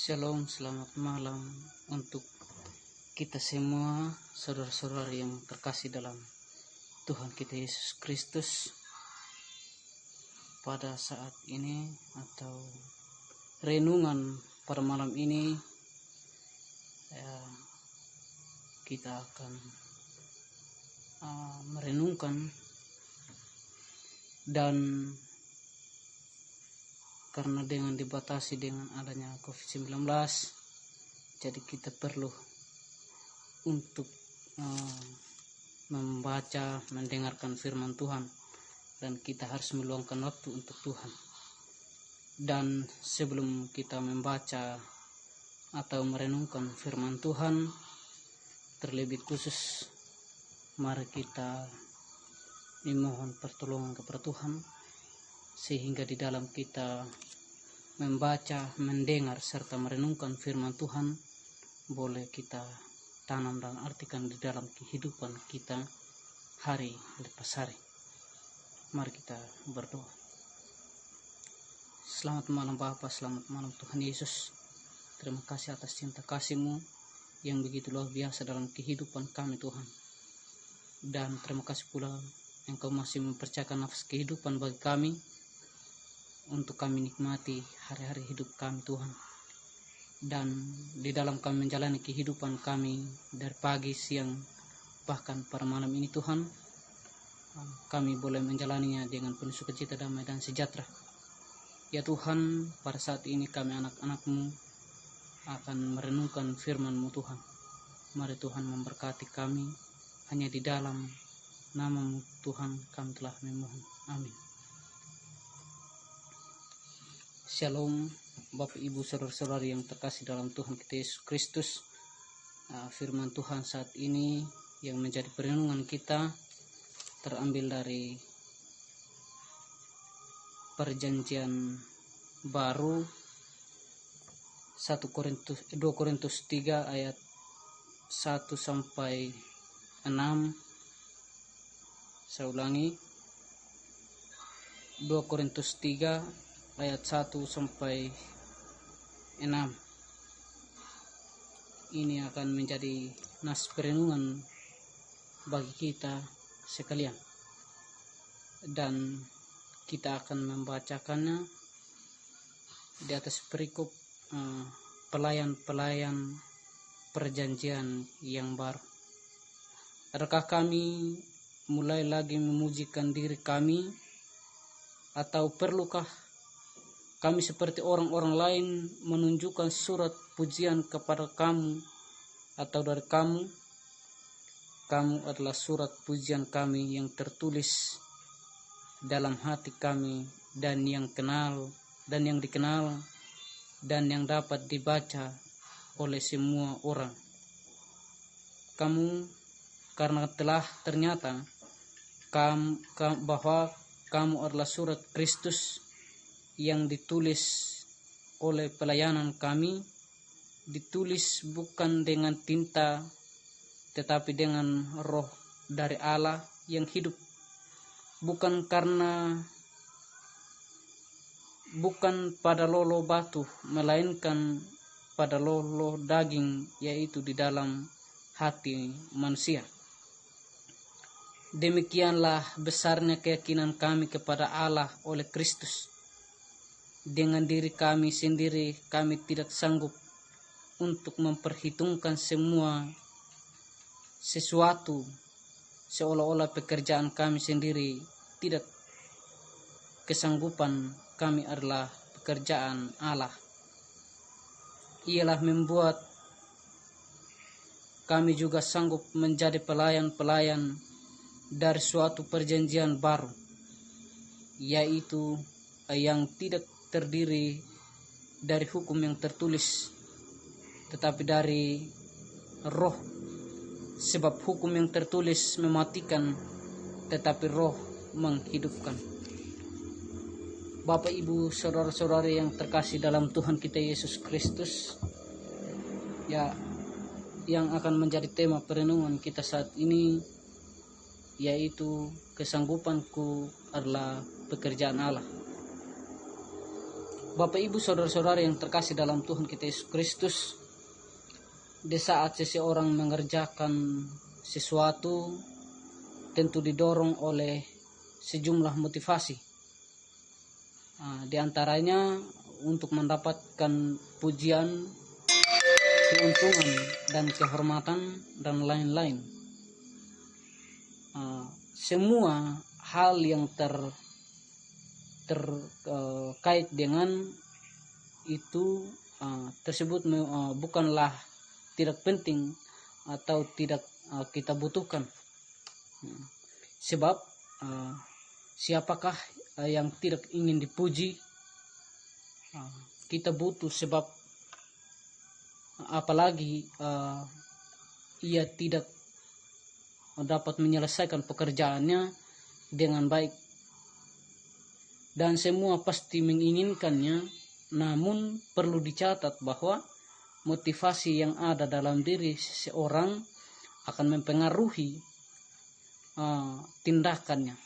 Shalom, selamat malam untuk kita semua, saudara-saudara yang terkasih dalam Tuhan kita Yesus Kristus. Pada saat ini atau renungan pada malam ini, kita akan merenungkan, dan karena dengan dibatasi dengan adanya COVID-19, jadi kita perlu untuk membaca, mendengarkan firman Tuhan, dan kita harus meluangkan waktu untuk Tuhan. Dan sebelum kita membaca atau merenungkan firman Tuhan, terlebih khusus mari kita memohon pertolongan kepada Tuhan, sehingga di dalam kita membaca, mendengar, serta merenungkan firman Tuhan boleh kita tanam dan artikan di dalam kehidupan kita hari lepas hari. Mari kita berdoa. Selamat malam Bapa, selamat malam Tuhan Yesus. Terima kasih atas cinta kasih-Mu yang begitu luar biasa dalam kehidupan kami Tuhan. Dan terima kasih pula Engkau masih mempercayakan nafas kehidupan bagi kami, untuk kami nikmati hari-hari hidup kami Tuhan. Dan di dalam kami menjalani kehidupan kami dari pagi, siang, bahkan pada malam ini Tuhan, kami boleh menjalaninya dengan penuh sukacita, damai, dan sejahtera. Ya Tuhan, pada saat ini kami anak-anak-Mu akan merenungkan firman-Mu Tuhan. Mari Tuhan memberkati kami, hanya di dalam nama-Mu Tuhan kami telah memohon. Amin. Shalom Bapak Ibu saudara-saudari yang terkasih dalam Tuhan kita Yesus Kristus. Firman Tuhan saat ini yang menjadi perenungan kita terambil dari Perjanjian Baru 2 Korintus 3 ayat 1 sampai 6. Saya ulangi, 2 Korintus 3 ayat 1 sampai 6. Ini akan menjadi nas perenungan bagi kita sekalian, dan kita akan membacakannya di atas perikop pelayan-pelayan perjanjian yang baru. Adakah kami mulai lagi memujikan diri kami, atau perlukah kami seperti orang-orang lain menunjukkan surat pujian kepada kamu atau dari kamu? Kamu adalah surat pujian kami yang tertulis dalam hati kami, dan yang dikenal dan yang dapat dibaca oleh semua orang. Karena telah ternyata bahwa kamu adalah surat Kristus yang ditulis oleh pelayanan kami, ditulis bukan dengan tinta tetapi dengan Roh dari Allah yang hidup, bukan pada lolo batu, melainkan pada lolo daging, yaitu di dalam hati manusia. Demikianlah besarnya keyakinan kami kepada Allah oleh Kristus. Dengan diri kami sendiri kami tidak sanggup untuk memperhitungkan semua sesuatu, seolah-olah pekerjaan kami sendiri tidak. Kesanggupan kami adalah pekerjaan Allah. Ialah membuat kami juga sanggup menjadi pelayan-pelayan dari suatu perjanjian baru, yaitu yang tidak terdiri dari hukum yang tertulis, tetapi dari Roh. Sebab hukum yang tertulis mematikan, tetapi Roh menghidupkan. Bapak, Ibu, saudara-saudari yang terkasih dalam Tuhan kita Yesus Kristus, ya, yang akan menjadi tema perenungan kita saat ini, yaitu kesanggupanku adalah pekerjaan Allah. Bapak Ibu saudara-saudara yang terkasih dalam Tuhan kita Yesus Kristus, di saat seseorang mengerjakan sesuatu tentu didorong oleh sejumlah motivasi. Di antaranya untuk mendapatkan pujian, keuntungan, dan kehormatan, dan lain-lain. Semua hal yang terkait dengan itu tersebut bukanlah tidak penting atau tidak kita butuhkan. Sebab siapakah yang tidak ingin dipuji? Kita butuh, sebab apalagi ia tidak dapat menyelesaikan pekerjaannya dengan baik, dan semua pasti menginginkannya. Namun perlu dicatat bahwa motivasi yang ada dalam diri seseorang akan mempengaruhi tindakannya.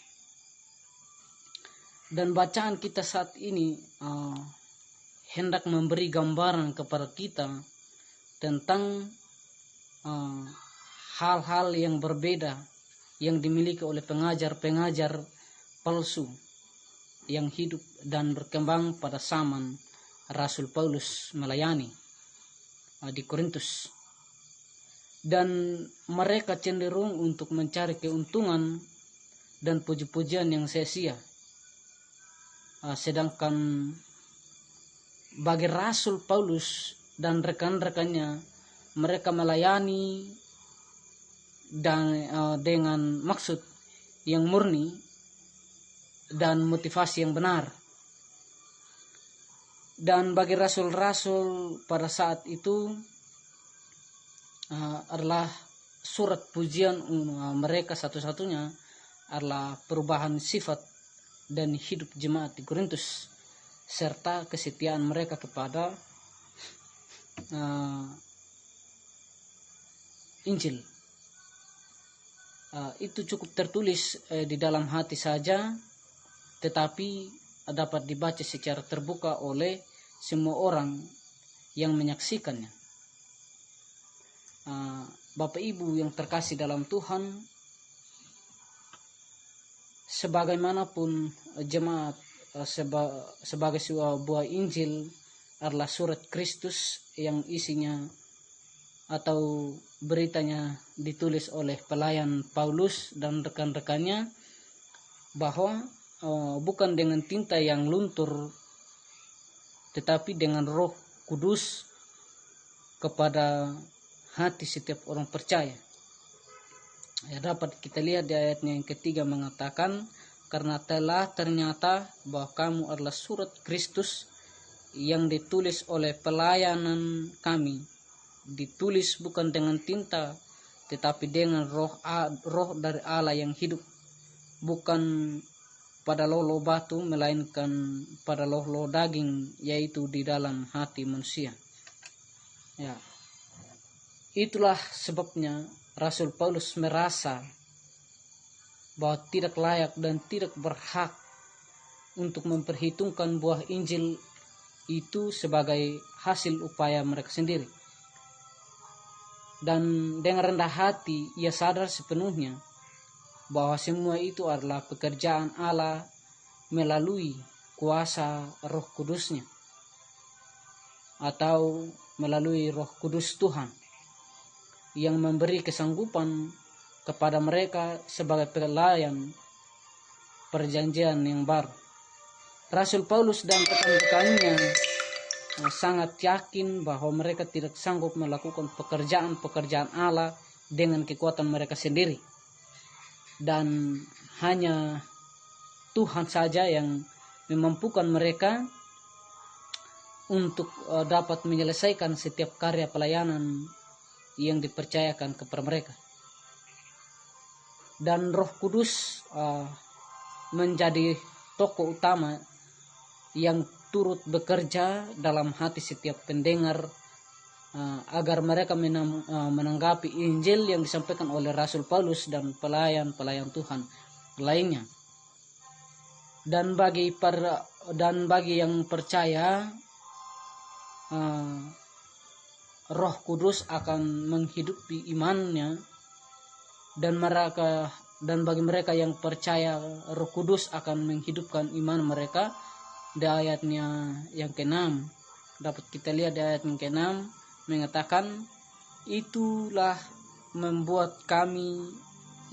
Dan bacaan kita saat ini hendak memberi gambaran kepada kita tentang hal-hal yang berbeda yang dimiliki oleh pengajar-pengajar palsu yang hidup dan berkembang pada zaman Rasul Paulus melayani di Korintus. Dan mereka cenderung untuk mencari keuntungan dan puji-pujian yang sia-sia. Sedangkan bagi Rasul Paulus dan rekan-rekannya, mereka melayani dan dengan maksud yang murni dan motivasi yang benar. Dan bagi rasul-rasul pada saat itu adalah surat pujian mereka satu-satunya adalah perubahan sifat dan hidup jemaat di Korintus, serta kesetiaan mereka kepada Injil. Itu cukup tertulis di dalam hati saja, tetapi dapat dibaca secara terbuka oleh semua orang yang menyaksikannya. Bapak Ibu yang terkasih dalam Tuhan, sebagaimanapun jemaat sebagai sebuah Injil adalah surat Kristus yang isinya atau beritanya ditulis oleh pelayan Paulus dan rekan-rekannya, bahwa bukan dengan tinta yang luntur, tetapi dengan Roh Kudus kepada hati setiap orang percaya. Dapat kita lihat di ayatnya yang ketiga mengatakan, karena telah ternyata bahwa kamu adalah surat Kristus yang ditulis oleh pelayanan kami, ditulis bukan dengan tinta tetapi dengan roh dari Allah yang hidup, bukan pada loh batu melainkan pada loh daging, yaitu di dalam hati manusia. Ya, itulah sebabnya Rasul Paulus merasa bahwa tidak layak dan tidak berhak untuk memperhitungkan buah Injil itu sebagai hasil upaya mereka sendiri. Dan dengan rendah hati ia sadar sepenuhnya bahwa semua itu adalah pekerjaan Allah melalui kuasa Roh Kudusnya, atau melalui Roh Kudus Tuhan yang memberi kesanggupan kepada mereka sebagai pelayan perjanjian yang baru. Rasul Paulus dan rekan-rekannya sangat yakin bahwa mereka tidak sanggup melakukan pekerjaan-pekerjaan Allah dengan kekuatan mereka sendiri, dan hanya Tuhan saja yang memampukan mereka untuk dapat menyelesaikan setiap karya pelayanan yang dipercayakan kepada mereka. Dan Roh Kudus menjadi tokoh utama yang turut bekerja dalam hati setiap pendengar agar mereka menanggapi Injil yang disampaikan oleh Rasul Paulus dan pelayan-pelayan Tuhan lainnya. Dan bagi para dan bagi yang percaya, Roh Kudus akan menghidupi imannya, dan bagi mereka yang percaya, Roh Kudus akan menghidupkan iman mereka. Di ayatnya yang ke-6 dapat kita lihat, di ayat yang ke-6 mengatakan, itulah membuat kami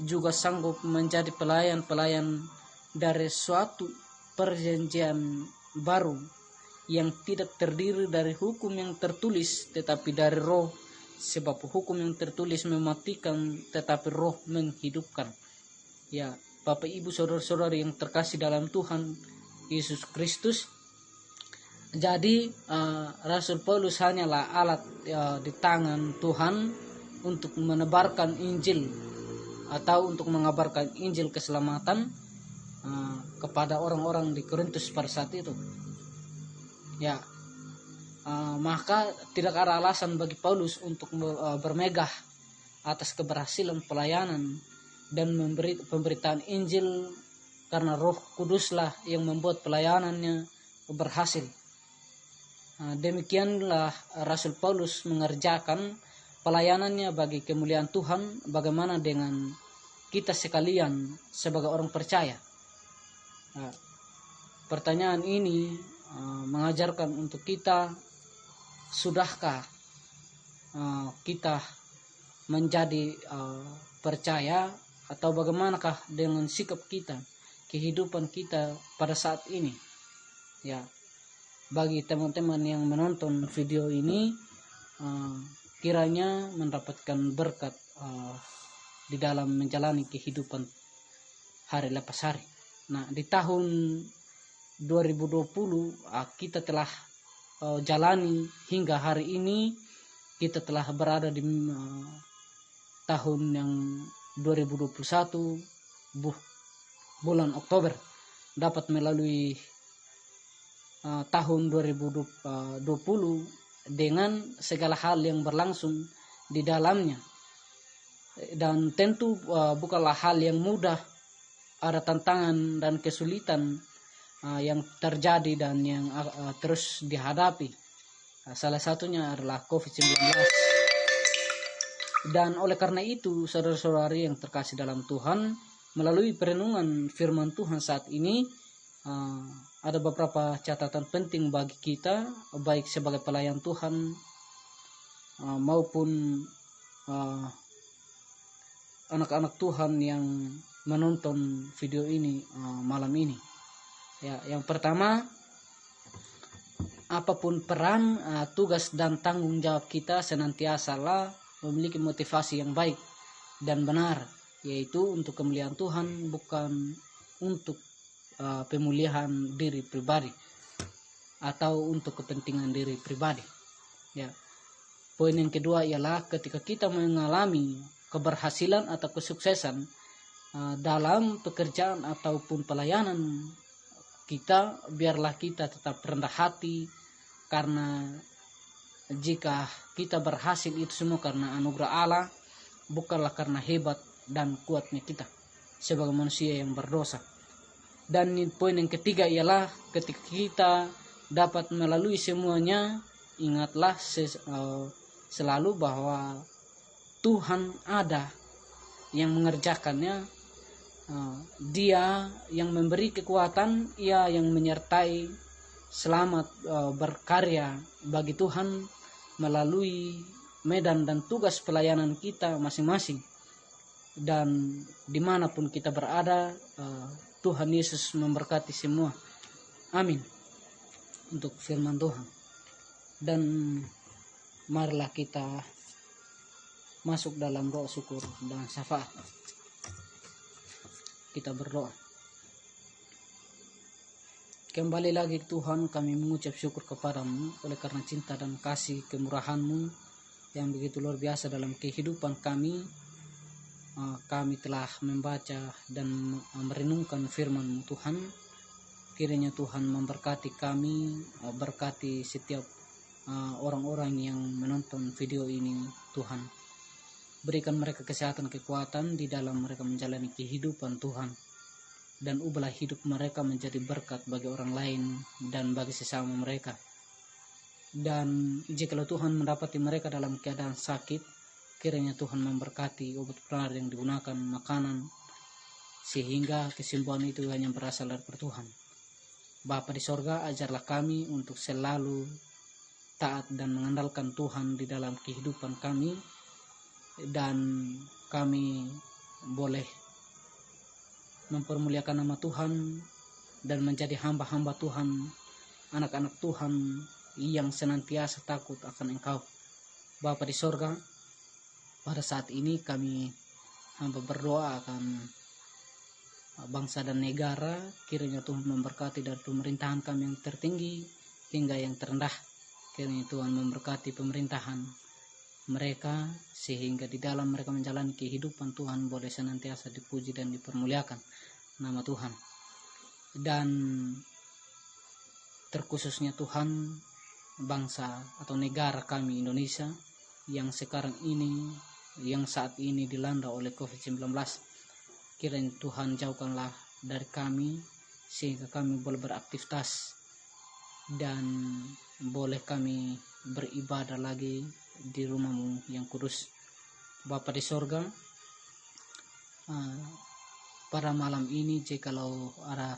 juga sanggup menjadi pelayan-pelayan dari suatu perjanjian baru yang tidak terdiri dari hukum yang tertulis tetapi dari Roh, sebab hukum yang tertulis mematikan tetapi Roh menghidupkan. Ya, Bapak Ibu saudara-saudari yang terkasih dalam Tuhan Yesus Kristus, jadi Rasul Paulus hanyalah alat di tangan Tuhan untuk menebarkan Injil atau untuk mengabarkan Injil keselamatan kepada orang-orang di Korintus pada saat itu. Ya, maka tidak ada alasan bagi Paulus untuk bermegah atas keberhasilan pelayanan dan memberi pemberitaan Injil, karena Roh Kuduslah yang membuat pelayanannya berhasil. Demikianlah Rasul Paulus mengerjakan pelayanannya bagi kemuliaan Tuhan. Bagaimana dengan kita sekalian sebagai orang percaya? Pertanyaan ini mengajarkan untuk kita, sudahkah kita menjadi percaya, atau bagaimanakah dengan sikap kita, kehidupan kita pada saat ini? Ya, bagi teman-teman yang menonton video ini, kiranya mendapatkan berkat di dalam menjalani kehidupan hari lepas hari. Nah, di tahun 2020 kita telah jalani hingga hari ini. Kita telah berada di tahun yang 2021, bulan Oktober, dapat melalui tahun 2020 dengan segala hal yang berlangsung di dalamnya. Dan tentu bukanlah hal yang mudah, ada tantangan dan kesulitan yang terjadi dan yang terus dihadapi. Salah satunya adalah COVID-19. Dan oleh karena itu, saudara-saudari yang terkasih dalam Tuhan, melalui perenungan firman Tuhan saat ini, ada beberapa catatan penting bagi kita, baik sebagai pelayan Tuhan maupun anak-anak Tuhan yang menonton video ini malam ini. Ya, yang pertama, apapun peran, tugas dan tanggung jawab kita senantiasalah memiliki motivasi yang baik dan benar, yaitu untuk kemuliaan Tuhan, bukan untuk pemulihan diri pribadi atau untuk kepentingan diri pribadi. Ya. Poin yang kedua ialah ketika kita mengalami keberhasilan atau kesuksesan dalam pekerjaan ataupun pelayanan kita, biarlah kita tetap rendah hati, karena jika kita berhasil itu semua karena anugerah Allah, bukanlah karena hebat dan kuatnya kita sebagai manusia yang berdosa. Dan poin yang ketiga ialah ketika kita dapat melalui semuanya, ingatlah selalu bahwa Tuhan ada yang mengerjakannya. Dia yang memberi kekuatan, Ia yang menyertai, selamat berkarya bagi Tuhan melalui medan dan tugas pelayanan kita masing-masing. Dan dimanapun kita berada, Tuhan Yesus memberkati semua. Amin. Untuk firman Tuhan. Dan marilah kita masuk dalam doa syukur dan syafaat. Kita berdoa. Kembali lagi Tuhan, kami mengucap syukur kepadamu oleh karena cinta dan kasih kemurahan-Mu yang begitu luar biasa dalam kehidupan kami. Kami telah membaca dan merenungkan firman-Mu Tuhan. Kiranya Tuhan memberkati kami, berkati setiap orang-orang yang menonton video ini Tuhan. Berikan mereka kesehatan, kekuatan di dalam mereka menjalani kehidupan Tuhan. dan ubahlah hidup mereka menjadi berkat bagi orang lain dan bagi sesama mereka. Dan jikalau Tuhan mendapati mereka dalam keadaan sakit, kiranya Tuhan memberkati obat penawar yang digunakan, makanan, sehingga kesembuhan itu hanya berasal dari Tuhan. Bapa di sorga, ajarlah kami untuk selalu taat dan mengandalkan Tuhan di dalam kehidupan kami, dan kami boleh mempermuliakan nama Tuhan dan menjadi hamba-hamba Tuhan, anak-anak Tuhan yang senantiasa takut akan Engkau. Bapa di sorga, pada saat ini kami hamba berdoa akan bangsa dan negara, kiranya Tuhan memberkati dari pemerintahan kami yang tertinggi hingga yang terendah. Kiranya Tuhan memberkati pemerintahan mereka, sehingga di dalam mereka menjalani kehidupan Tuhan boleh senantiasa dipuji dan dipermuliakan nama Tuhan. Dan terkhususnya Tuhan, bangsa atau negara kami Indonesia yang sekarang ini, yang saat ini dilanda oleh COVID-19, kiranya Tuhan jauhkanlah dari kami sehingga kami boleh beraktivitas dan boleh kami beribadah lagi di rumah-Mu yang kudus. Bapa di sorga, pada malam ini jikalau ada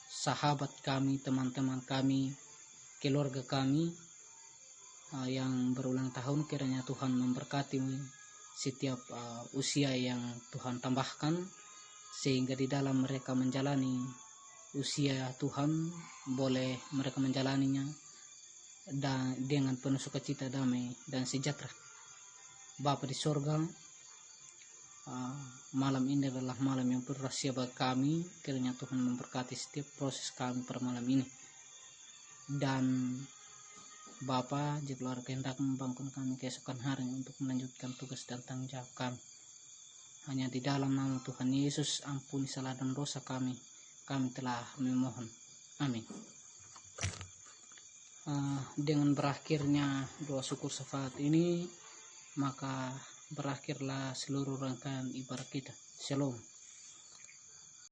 sahabat kami, teman-teman kami, keluarga kami yang berulang tahun, kiranya Tuhan memberkati setiap usia yang Tuhan tambahkan, sehingga di dalam mereka menjalani usia Tuhan boleh mereka menjalaninya dan dengan penuh sukacita, damai dan sejahtera. Bapa di sorga, malam ini adalah malam yang berrahasia bagi kami. Kiranya Tuhan memberkati setiap proses kami pada malam ini. Dan Bapa, jika kehendak membangun kami keesokan hari untuk melanjutkan tugas dan tanggung jawab kami. Hanya di dalam nama Tuhan Yesus, ampuni salah dan dosa kami. Kami telah memohon. Amin. Dengan berakhirnya doa syukur syafaat ini, maka berakhirlah seluruh rangkaian ibadah kita. Shalom.